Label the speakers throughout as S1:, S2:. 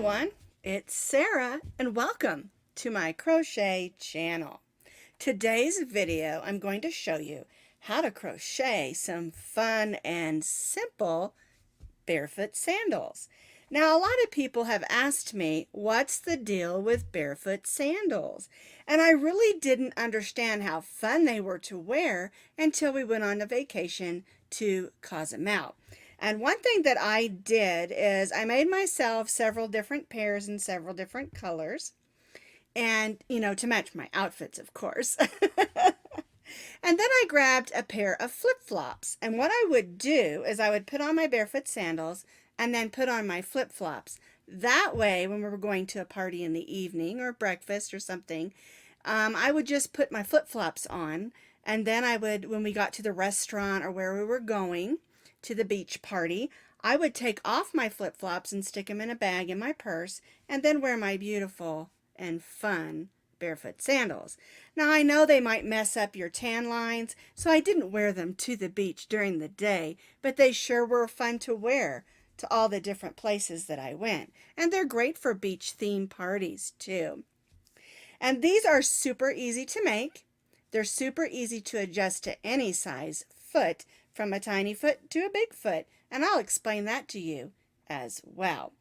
S1: everyone, it's Sarah and welcome to my crochet channel. Today's video I'm going to show you how to crochet some fun and simple barefoot sandals. Now a lot of people have asked me what's the deal with barefoot sandals, and I really didn't understand how fun they were to wear until we went on a vacation to Cozumel. And one thing that I did is I made myself several different pairs in several different colors. And, to match my outfits, of course. And then I grabbed a pair of flip-flops. And what I would do is I would put on my barefoot sandals and then put on my flip-flops. That way, when we were going to a party in the evening or breakfast or something, I would just put my flip-flops on. And then I would, when we got to the restaurant or where we were going, to the beach party, I would take off my flip-flops and stick them in a bag in my purse and then wear my beautiful and fun barefoot sandals. Now I know they might mess up your tan lines, so I didn't wear them to the beach during the day, but they sure were fun to wear to all the different places that I went. And they're great for beach theme parties too. And these are super easy to make. They're super easy to adjust to any size foot, from a tiny foot to a big foot, and I'll explain that to you as well.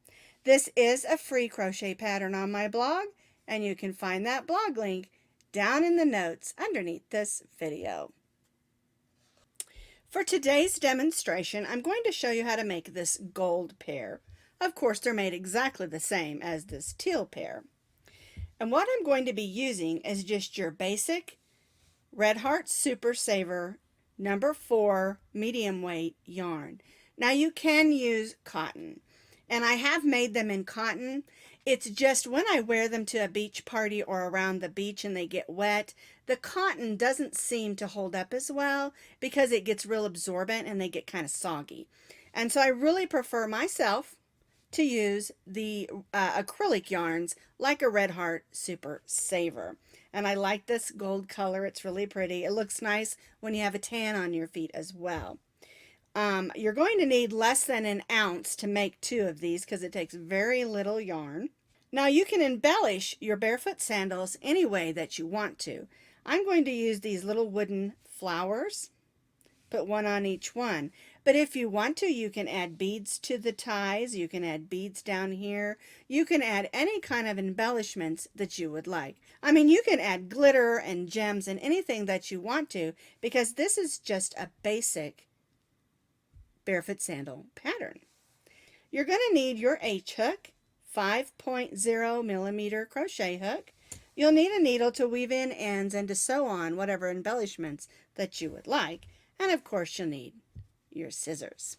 S1: This is a free crochet pattern on my blog, and you can find that blog link down in the notes underneath this video. For today's demonstration, I'm going to show you how to make this gold pair. Of course, they're made exactly the same as this teal pair. And what I'm going to be using is just your basic Red Heart Super Saver number 4 medium weight yarn. Now you can use cotton, and I have made them in cotton. It's just when I wear them to a beach party or around the beach and they get wet, the cotton doesn't seem to hold up as well because it gets real absorbent and they get kind of soggy. And so I really prefer myself to use the acrylic yarns like a Red Heart Super Saver. And I like this gold color. It's really pretty. It looks nice when you have a tan on your feet as well. You're going to need less than an ounce to make 2 of these because it takes very little yarn. Now you can embellish your barefoot sandals any way that you want to. I'm going to use these little wooden flowers. Put one on each one. But if you want to, you can add beads to the ties. You can add beads down here. You can add any kind of embellishments that you would like. I mean, you can add glitter and gems and anything that you want to, because this is just a basic barefoot sandal pattern. You're going to need your H hook, 5.0 millimeter crochet hook. You'll need a needle to weave in ends and to sew on whatever embellishments that you would like. And of course you'll need your scissors.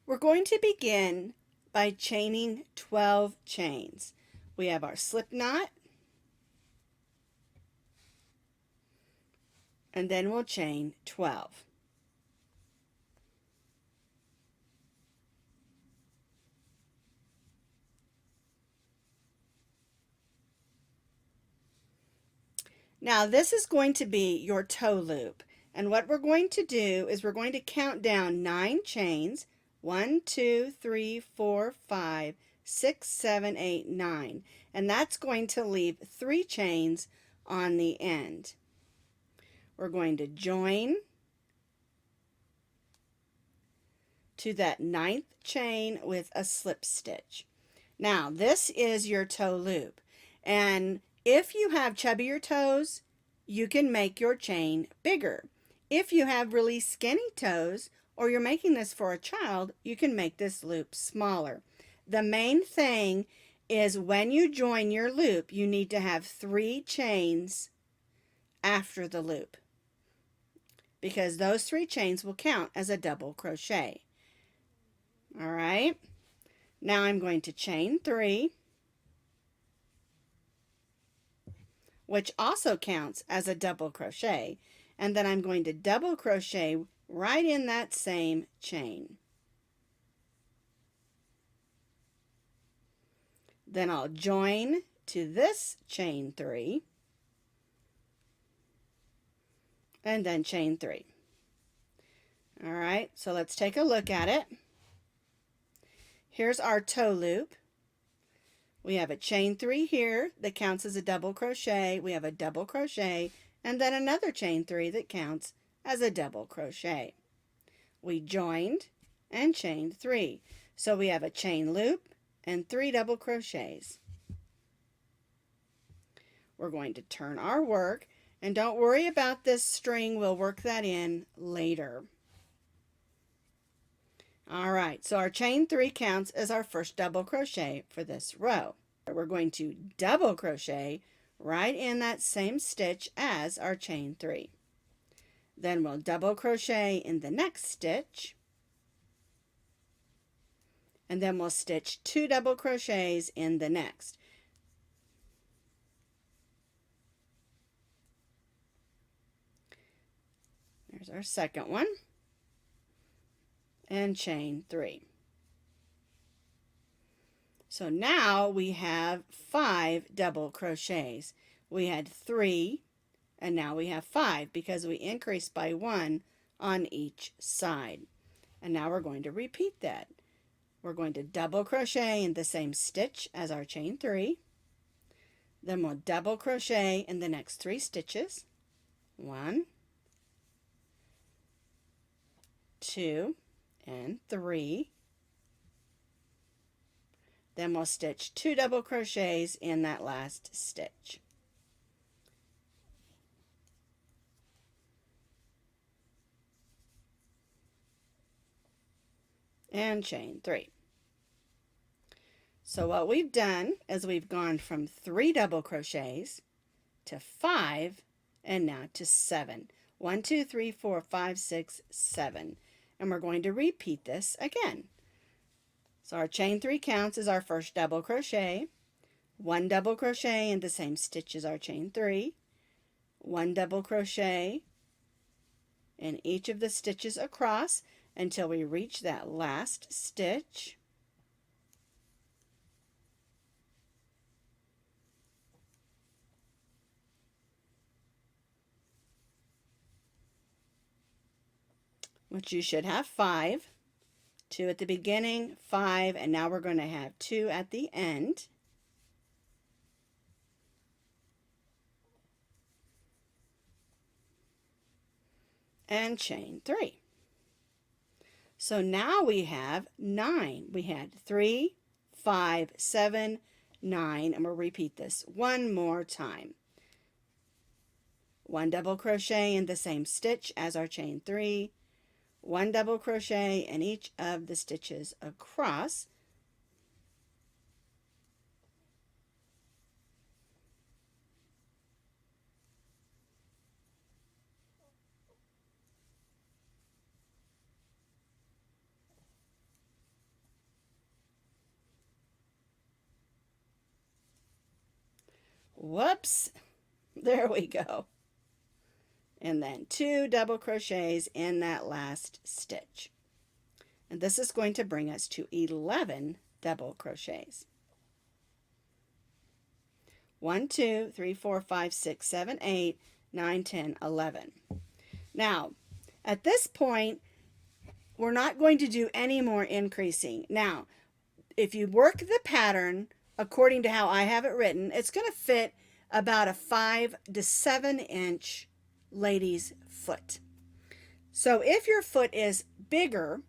S1: We're going to begin by chaining 12 chains. We have our slip knot, and then we'll chain 12. Now this is going to be your toe loop. And what we're going to do is we're going to count down 9 chains. 1, 2, 3, 4, 5, 6, 7, 8, 9. And that's going to leave 3 chains on the end. We're going to join to that 9th chain with a slip stitch. Now this is your toe loop. And if you have chubbier toes, you can make your chain bigger. If you have really skinny toes, or you're making this for a child, you can make this loop smaller. The main thing is when you join your loop, you need to have 3 chains after the loop, because those 3 chains will count as a double crochet. All right, now I'm going to chain 3, which also counts as a double crochet. And then I'm going to double crochet right in that same chain. Then I'll join to this chain 3 and then chain 3. All right, so let's take a look at it. Here's our toe loop. We have a chain 3 here that counts as a double crochet. We have a double crochet and then another chain 3 that counts as a double crochet. We joined and chained 3. So we have a chain loop and 3 double crochets. We're going to turn our work, and don't worry about this string, we'll work that in later. All right, so our chain 3 counts as our first double crochet for this row. We're going to double crochet right in that same stitch as our chain 3. Then we'll double crochet in the next stitch, and then we'll stitch 2 double crochets in the next. There's our second one, and chain 3. So now we have 5 double crochets. We had 3, and now we have 5 because we increased by 1 on each side. And now we're going to repeat that. We're going to double crochet in the same stitch as our chain 3. Then we'll double crochet in the next 3 stitches. 1, 2, and 3. Then we'll stitch 2 double crochets in that last stitch. And chain 3. So what we've done is we've gone from 3 double crochets to 5 and now to 7. 1, 2, 3, 4, 5, 6, 7. And we're going to repeat this again. So our chain 3 counts as our first double crochet, 1 double crochet in the same stitch as our chain 3, 1 double crochet in each of the stitches across until we reach that last stitch. Which you should have 5. 2 at the beginning, 5, and now we're going to have 2 at the end. And chain 3. So now we have 9. We had 3, 5, 7, 9, and we'll repeat this one more time. 1 double crochet in the same stitch as our chain 3, 1 double crochet in each of the stitches across. Whoops, there we go. And then 2 double crochets in that last stitch. And this is going to bring us to 11 double crochets. 1, 2, 3, 4, 5, 6, 7, 8, 9, 10, 11. Now, at this point, we're not going to do any more increasing. Now, if you work the pattern according to how I have it written, it's going to fit about a 5 to 7 inch lady's foot. So if your foot is bigger,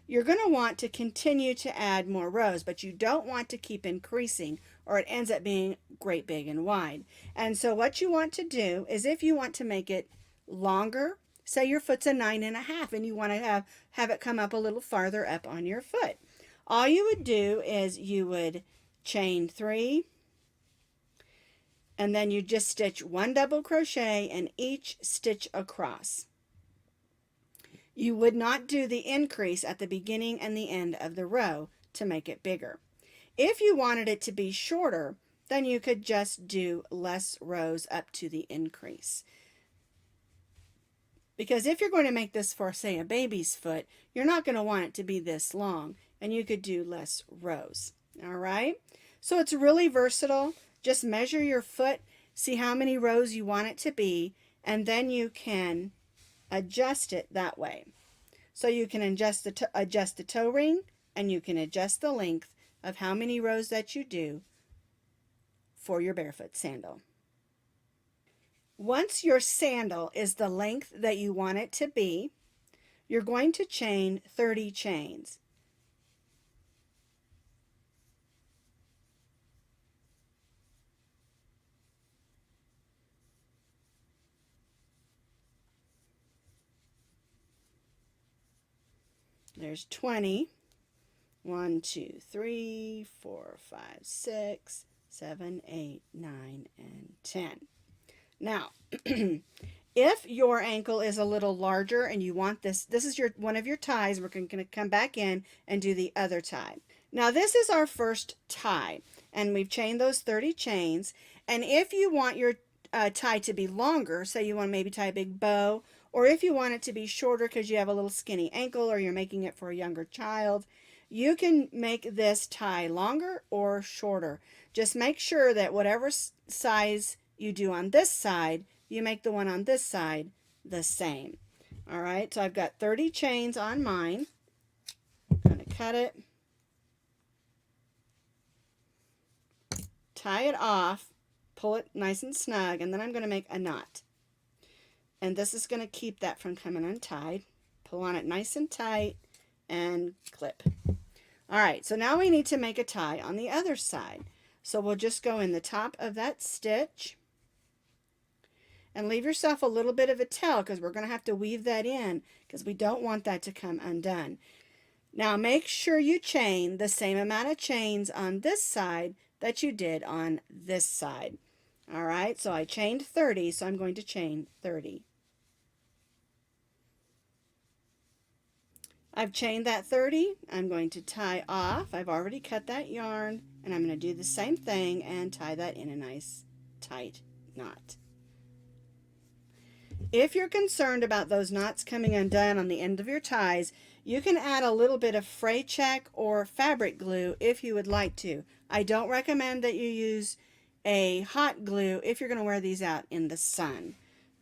S1: you're going to want to continue to add more rows, but you don't want to keep increasing or it ends up being great big and wide. And so what you want to do is, if you want to make it longer, say your foot's a 9.5 and you want to have it come up a little farther up on your foot, all you would do is you would chain 3, and then you just stitch 1 double crochet in each stitch across. You would not do the increase at the beginning and the end of the row to make it bigger. If you wanted it to be shorter, then you could just do less rows up to the increase. Because if you're going to make this for, say, a baby's foot, you're not going to want it to be this long, and you could do less rows. All right? So it's really versatile. Just measure your foot, see how many rows you want it to be, and then you can adjust it that way. So you can adjust the toe ring, and you can adjust the length of how many rows that you do for your barefoot sandal. Once your sandal is the length that you want it to be, you're going to chain 30 chains. There's 20. 1, 2, 3, 4, 5, 6, 7, 8, 9, and 10. Now, if your ankle is a little larger and you want this is your one of your ties, we're going to come back in and do the other tie. Now, this is our first tie, and we've chained those 30 chains. And if you want your tie to be longer, say you want to maybe tie a big bow, or if you want it to be shorter because you have a little skinny ankle or you're making it for a younger child, you can make this tie longer or shorter. Just make sure that whatever size you do on this side, you make the one on this side the same. All right, so I've got 30 chains on mine. I'm going to cut it, tie it off, pull it nice and snug, and then I'm going to make a knot. And this is going to keep that from coming untied. Pull on it nice and tight and clip. All right, so now we need to make a tie on the other side. So we'll just go in the top of that stitch and leave yourself a little bit of a tail because we're going to have to weave that in because we don't want that to come undone. Now make sure you chain the same amount of chains on this side that you did on this side. All right, so I chained 30, so I'm going to chain 30. I've chained that 30. I'm going to tie off. I've already cut that yarn, and I'm going to do the same thing and tie that in a nice tight knot. If you're concerned about those knots coming undone on the end of your ties, you can add a little bit of fray check or fabric glue if you would like to. I don't recommend that you use a hot glue if you're going to wear these out in the sun.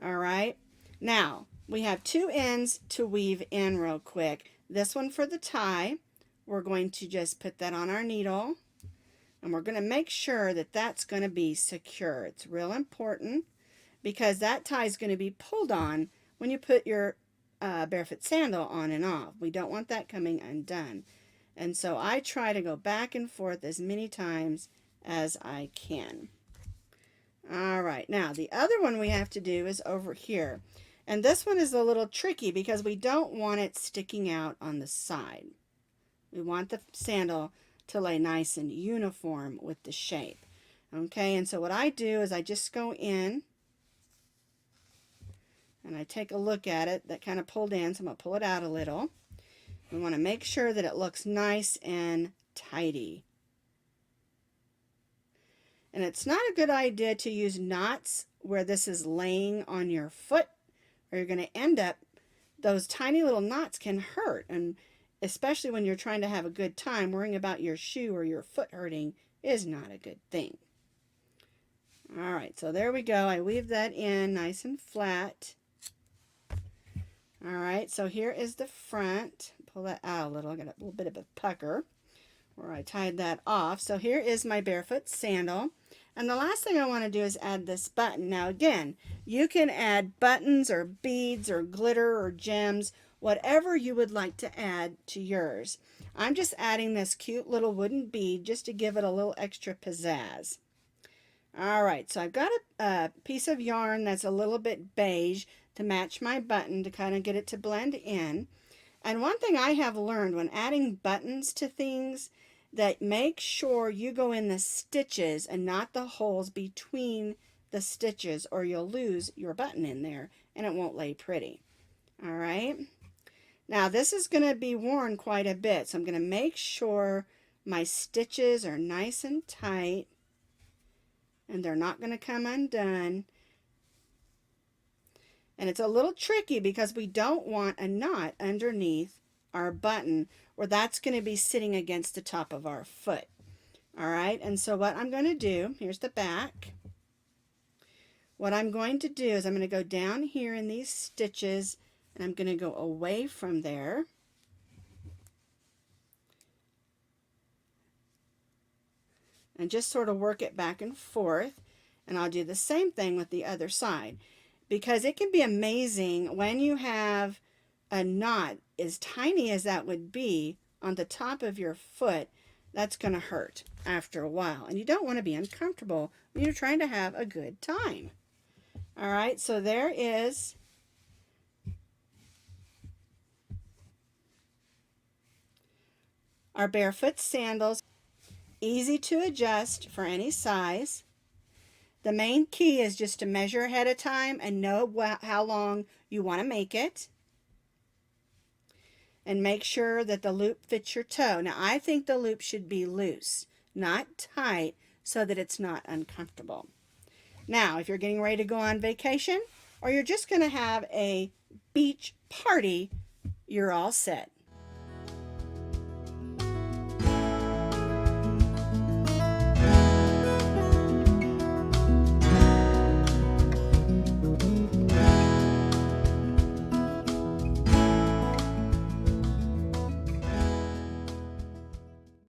S1: All right, now we have 2 ends to weave in real quick. This one for the tie, we're going to just put that on our needle, and we're going to make sure that that's going to be secure. It's real important because that tie is going to be pulled on when you put your barefoot sandal on and off. We don't want that coming undone. And so I try to go back and forth as many times as I can. All right, now the other one we have to do is over here. And this one is a little tricky because we don't want it sticking out on the side. We want the sandal to lay nice and uniform with the shape. Okay, and so what I do is I just go in and I take a look at it. That kind of pulled in, so I'm going to pull it out a little. We want to make sure that it looks nice and tidy. And it's not a good idea to use knots where this is laying on your foot, or you're going to end up, those tiny little knots can hurt, and especially when you're trying to have a good time, worrying about your shoe or your foot hurting is not a good thing. All right, so there we go. I weave that in nice and flat. All right, so here is the front. Pull that out a little. I got a little bit of a pucker where I tied that off. So here is my barefoot sandal. And the last thing I want to do is add this button. Now again, you can add buttons or beads or glitter or gems, whatever you would like to add to yours. I'm just adding this cute little wooden bead just to give it a little extra pizzazz. All right, so I've got a piece of yarn that's a little bit beige to match my button to kind of get it to blend in. And one thing I have learned when adding buttons to things, that make sure you go in the stitches and not the holes between the stitches, or you'll lose your button in there and it won't lay pretty. All right, now this is going to be worn quite a bit, so I'm going to make sure my stitches are nice and tight and they're not going to come undone. And it's a little tricky because we don't want a knot underneath our button where that's going to be sitting against the top of our foot. All right, and so what I'm going to do, here's the back. What I'm going to do is I'm going to go down here in these stitches and I'm going to go away from there. and just sort of work it back and forth. And I'll do the same thing with the other side, because it can be amazing when you have a knot as tiny as that would be on the top of your foot. That's going to hurt after a while, and you don't want to be uncomfortable when you're trying to have a good time. All right, so there is our barefoot sandals. Easy to adjust for any size. The main key is just to measure ahead of time and know how long you want to make it. And make sure that the loop fits your toe. Now, I think the loop should be loose, not tight, so that it's not uncomfortable. Now, if you're getting ready to go on vacation, or you're just going to have a beach party, you're all set.